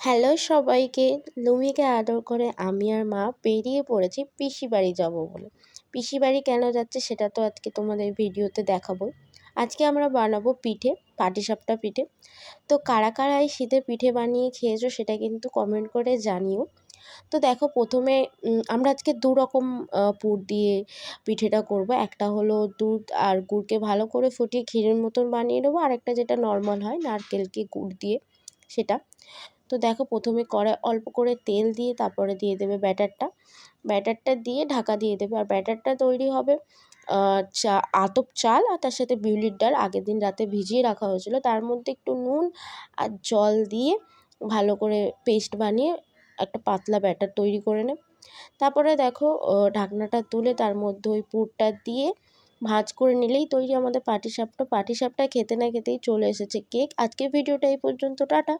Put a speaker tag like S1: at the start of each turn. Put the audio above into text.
S1: Hello সবাইকে। লুমিকে আদর করে আমি আর মা বেরিয়ে পড়েছি পিসি বাড়ি যাবো বলে। পিসি বাড়ি কেন যাচ্ছি সেটা তো আজকে তোমাদের ভিডিওতে দেখাবো। আজকে আমরা বানাবো পিঠে, পাটিসাপটা পিঠে। তো কারা কারা এই শীতে পিঠে বানিয়ে খেয়েছো সেটা কিন্তু কমেন্ট করে জানিও। তো দেখো প্রথমে আমরা আজকে দু রকম পুর দিয়ে পিঠেটা করব। একটা হলো দুধ আর গুড়কে ভালো করে ফুটিয়ে ক্ষীরের মতন বানিয়ে নেবো, আর একটা যেটা নর্মাল হয় নারকেলকে গুড় দিয়ে সেটা। তো দেখো প্রথমে কড়াই অল্প করে তেল দিয়ে তারপরে দিয়ে দেবে ব্যাটারটা দিয়ে ঢাকা দিয়ে দেবে। আর ব্যাটারটা তৈরি হবে আতপ চাল আর তার সাথে বিউলির ডাল আগের দিন রাতে ভিজিয়ে রাখা হয়েছিল, তার মধ্যে একটু নুন আর জল দিয়ে ভালো করে পেস্ট বানিয়ে একটা পাতলা ব্যাটার তৈরি করে নেব। তারপরে দেখো ঢাকনাটা তুলে তার মধ্যে ওই পুরটা দিয়ে ভাঁজ করে নিলেই তৈরি আমাদের পাটিসাপটা। পাটিসাপটা খেতে না খেতেই চলে এসেছে কেক। আজকের ভিডিওটা এই পর্যন্ত, টাটা।